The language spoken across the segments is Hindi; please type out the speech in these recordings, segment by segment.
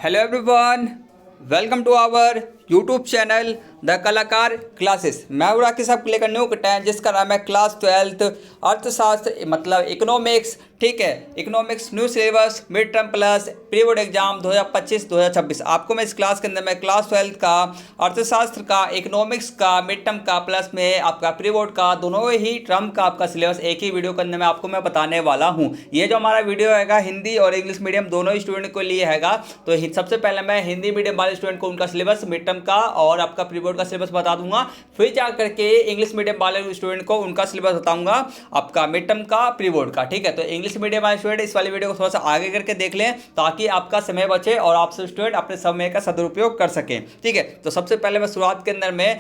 Hello everyone, welcome to our YouTube channel the Kalakar classes. मैं हूँ राकेश, आपको लेकर न्यू कंटेंट जिसका नाम है क्लास 12 अर्थशास्त्र मतलब इकोनॉमिक्स। ठीक है, economics new syllabus mid term plus pre board exam 2025-2026। आपको मैं इस क्लास के अंदर में क्लास 12 का अर्थशास्त्र का, इकोनॉमिक्स का, मिड टर्म का प्लस में आपका प्री बोर्ड का दोनों ही टर्म का आपका सिलेबस एक ही वीडियो के अंदर में आपको मैं बताने वाला हूँ। ये जो हमारा वीडियो हैगा हिंदी और इंग्लिश मीडियम दोनों ही स्टूडेंट के लिए हैगा। तो सबसे पहले मैं हिंदी मीडियम वाले स्टूडेंट को उनका सिलेबस मिड टर्म का और आपका प्री बोर्ड का सिलेबस बता दूंगा, फिर जा करके इंग्लिश मीडियम वाले स्टूडेंट को उनका सिलेबस बताऊंगा आपका मिड टर्म का, प्री बोर्ड का। ठीक है, तो इंग्लिश मीडियम वाले स्टूडेंट इस वाली वीडियो को थोड़ा सा आगे करके देख लें ताकि आपका समय बचे और आप स्टूडेंट अपने समय का सदुपयोग कर सकें। ठीक है, तो सबसे पहले मैं शुरुआत के अंदर में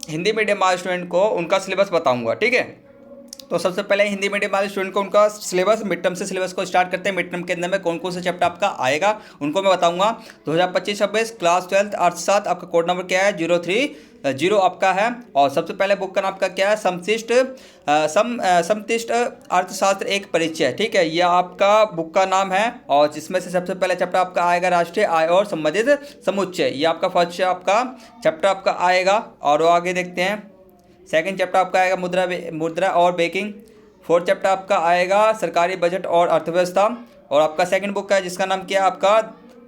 हिंदी मीडियम वाले स्टूडेंट को उनका सिलेबस बताऊंगा। ठीक है, तो सबसे पहले हिंदी मीडियम वाले स्टूडेंट को उनका सिलेबस मिड टर्म से सिलेबस को स्टार्ट करते हैं। मिड टर्म के अंदर में कौन कौन से चैप्टर आपका आएगा उनको मैं बताऊंगा। 2025-26 क्लास 12 अर्थशास्त्र, आपका कोड नंबर क्या है 030 आपका है। और सबसे पहले बुक का नाम आपका क्या है समशिष्ट अर्थशास्त्र एक परिचय। ठीक है, यह आपका बुक का नाम है और जिसमें से सबसे पहले चैप्टर आपका आएगा राष्ट्रीय आय और संबंधित समुच्चय। ये आपका फर्स्ट आपका चैप्टर आपका आएगा। और वो आगे देखते हैं, सेकंड चैप्टर आपका आएगा मुद्रा और बैंकिंग। फोर्थ चैप्टर आपका आएगा सरकारी बजट और अर्थव्यवस्था। और आपका सेकंड बुक है जिसका नाम क्या है आपका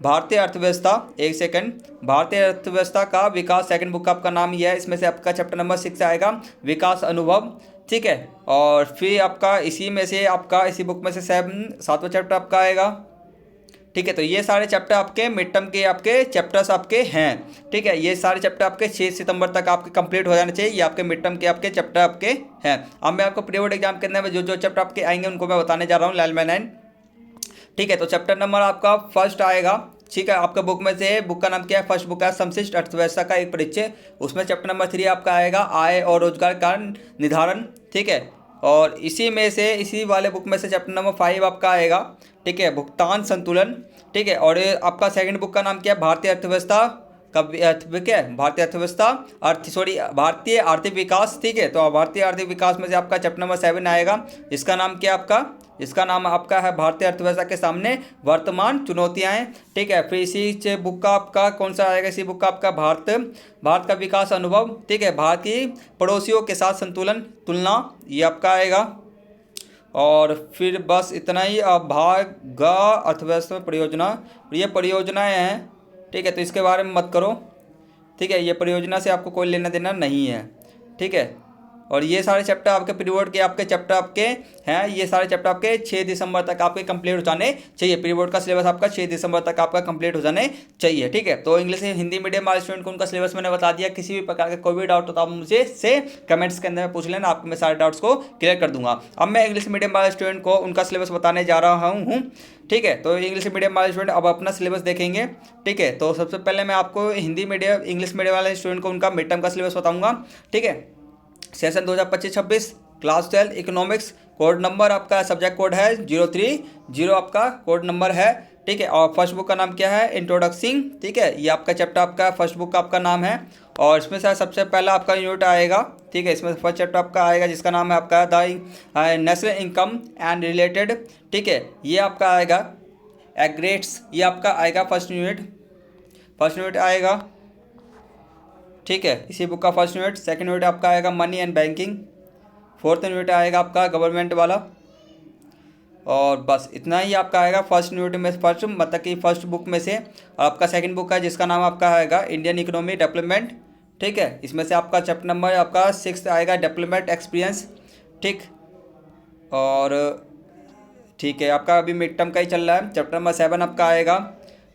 भारतीय अर्थव्यवस्था। एक सेकंड, भारतीय अर्थव्यवस्था का विकास, सेकंड बुक का आपका नाम यह है। इसमें से आपका चैप्टर नंबर 6 आएगा विकास अनुभव। ठीक है, और फिर आपका इसी में से आपका इसी बुक में से सातवां चैप्टर आपका आएगा। ठीक है, तो ये सारे चैप्टर आपके मिड टर्म के आपके चैप्टर्स आपके हैं। ठीक है, ये सारे चैप्टर आपके 6 सितंबर तक आपके कंप्लीट हो जाने चाहिए। ये आपके मिड टर्म के आपके चैप्टर आपके हैं। अब मैं आपको प्री बोर्ड एग्जाम के अंदर में जो जो चैप्टर आपके आएंगे उनको मैं बताने जा रहा हूँ लाइन बाय लाइन। ठीक है, तो चैप्टर नंबर आपका फर्स्ट आएगा। ठीक है, आपका बुक में से बुक का नाम क्या है, फर्स्ट बुक है समशिष्ट अर्थव्यवस्था का एक परिचय। उसमें चैप्टर नंबर 3 आपका आएगा आय और रोजगार का निर्धारण। ठीक है, और इसी में से इसी वाले बुक में से चैप्टर नंबर 5 आपका आएगा। ठीक है, भुगतान संतुलन। ठीक है, और आपका सेकंड बुक का नाम क्या है भारतीय अर्थव्यवस्था का क्या है, भारतीय अर्थव्यवस्था भारतीय आर्थिक विकास। ठीक है, तो भारतीय आर्थिक विकास में से आपका चैप्टर नंबर 7 आएगा। इसका नाम क्या है आपका, इसका नाम आपका है भारतीय अर्थव्यवस्था के सामने वर्तमान चुनौतियां हैं। ठीक है, फिर इसी बुक का आपका कौन सा आएगा, इसी बुक का आपका भारत का विकास अनुभव। ठीक है, भारत की पड़ोसियों के साथ संतुलन तुलना, ये आपका आएगा। और फिर बस इतना ही। भाग अर्थव्यवस्था में परियोजना, ये परियोजनाएं हैं। ठीक है, तो इसके बारे में मत करो। ठीक है, ये परियोजना से आपको कोई लेना देना नहीं है। ठीक है, और ये सारे चैप्टर आपके प्री बोर्ड के आपके चैप्टर आपके हैं। ये सारे चैप्टर आपके 6 दिसंबर तक आपके कंप्लीट हो जाने चाहिए। प्री बोर्ड का सिलेबस आपका 6 दिसंबर तक आपका कंप्लीट हो जाने चाहिए। ठीक है, तो इंग्लिश हिंदी मीडियम वाले स्टूडेंट को उनका सिलेबस मैंने बता दिया। किसी भी प्रकार का कोई भी डाउट हो तो आप मुझे से कमेंट्स के अंदर में पूछ लेना, आपको मैं सारे डाउट्स को क्लियर कर दूंगा। अब मैं इंग्लिश मीडियम वाले स्टूडेंट को उनका सिलेबस बताने जा रहा हूँ। ठीक है, तो इंग्लिश मीडियम वाले स्टूडेंट अब अपना सिलेबस देखेंगे। ठीक है, तो सबसे पहले मैं आपको हिंदी मीडियम इंग्लिश मीडियम वाले स्टूडेंट को उनका मिड टर्म का सिलेबस बताऊँगा। ठीक है, session 2025-26 class 12 economics, code number आपका सब्जेक्ट कोड है 030 आपका कोड नंबर है। ठीक है, और फर्स्ट बुक का नाम क्या है इंट्रोडक्शन। ठीक है, ये आपका चैप्टर आपका फर्स्ट बुक का आपका नाम है। और इसमें से सबसे पहला आपका यूनिट आएगा। ठीक है, इसमें फर्स्ट चैप्टर आपका आएगा जिसका नाम है आपका the national income and related. ठीक है, ये आपका आएगा एग्रेट्स, ये आपका आएगा फर्स्ट यूनिट आएगा। ठीक है, इसी बुक का फर्स्ट यूनिट। सेकंड यूनिट आपका आएगा money and banking. Fourth unit आएगा आपका गवर्नमेंट वाला। और बस इतना ही आपका आएगा फर्स्ट यूनिट में, फर्स्ट मतलब कि फर्स्ट बुक में से। और आपका सेकंड बुक है जिसका नाम आपका आएगा इंडियन इकोनॉमी डेवलपमेंट। ठीक है, इसमें से आपका चैप्टर नंबर आपका 6 आएगा डेवलपमेंट एक्सपीरियंस। ठीक, और ठीक है आपका अभी मिड टर्म का ही चल रहा है, चैप्टर नंबर 7 आपका आएगा।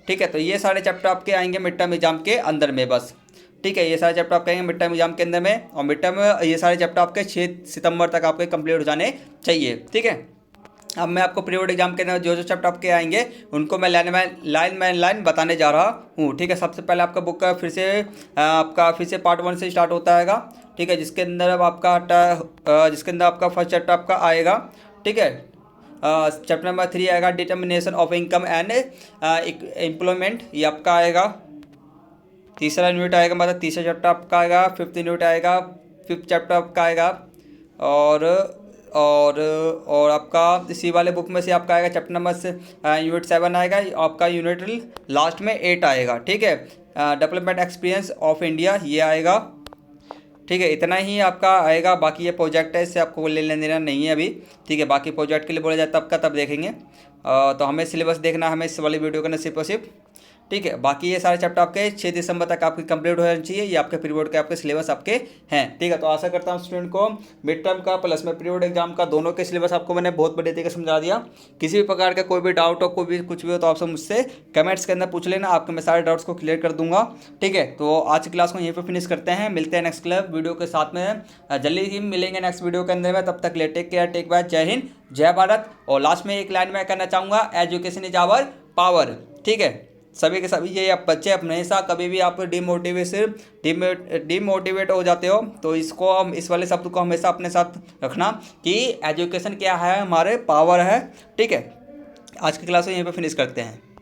ठीक है, तो ये सारे चैप्टर आपके आएंगे मिड टर्म एग्जाम के अंदर में बस। ठीक है, ये सारे चैप्टर आप कहेंगे मिड टर्म एग्जाम के अंदर में। और मिड टर्म ये सारे चैप्टर आपके 6 सितंबर तक आपके कंप्लीट हो जाने चाहिए। ठीक है, अब मैं आपको प्री बोर्ड एग्जाम के अंदर जो जो चैप्टर आपके आएंगे उनको मैं लाइन बाय लाइन बताने जा रहा हूँ। ठीक है, सबसे पहले आपका बुक का फिर से पार्ट 1 से स्टार्ट होता है। ठीक है, जिसके अंदर आपका फर्स्ट चैप्टर आपका आएगा। ठीक है, चैप्टर नंबर 3 आएगा determination of income and employment, ये आपका आएगा। तीसरा यूनिट आएगा मतलब तीसरा चैप्टर आपका आएगा। फिफ्थ यूनिट आएगा, फिफ्थ चैप्टर आपका आएगा। और और आपका इसी वाले बुक में से आपका आएगा चैप्टर नंबर से यूनिट 7 आएगा, आपका यूनिट लास्ट में 8 आएगा, ठीक है। डेवलपमेंट एक्सपीरियंस ऑफ इंडिया ये आएगा, ठीक है। इतना ही आपका आएगा, बाकी ये प्रोजेक्ट है, इससे आपको लेना देना नहीं है अभी, ठीक है। बाकी प्रोजेक्ट के लिए बोला जाए तब का तब देखेंगे। तो हमें सिलेबस देखना हमें इस वाली वीडियो का सिर्फ और सिर्फ, ठीक है। बाकी ये सारे चैप्टर आपके 6 दिसंबर तक आपके कंप्लीट हो जाना चाहिए, ये आपके पीरियड के आपके सिलेबस आपके हैं, ठीक है। तो आशा करता हूँ स्टूडेंट को मिड टर्म का प्लस में पीरियड एग्जाम का दोनों के सिलेबस आपको मैंने बहुत बढ़िया तरीके से समझा दिया। किसी भी प्रकार का कोई भी डाउट हो, कोई भी कुछ भी हो तो आपसे मुझसे कमेंट्स के अंदर पूछ लेना, आपके मैं सारे डाउट्स को क्लियर कर दूंगा, ठीक है। तो आज की क्लास को यहीं पर फिनिश करते हैं, मिलते हैं नेक्स्ट क्लास वीडियो के साथ में, जल्दी ही मिलेंगे नेक्स्ट वीडियो के अंदर में। तब तक ले टेक केयर, टेक बाय, जय हिंद, जय भारत। और लास्ट में एक लाइन में कहना चाहूँगा, एजुकेशन इज आवर पावर, ठीक है। सभी के सभी ये आप बच्चे अपने हमेशा कभी भी आप डिमोटिवेट हो जाते हो तो इसको हम इस वाले शब्द को हमेशा अपने साथ रखना कि एजुकेशन क्या है, हमारे पावर है, ठीक है। आज की क्लास को यहीं पे फिनिश करते हैं।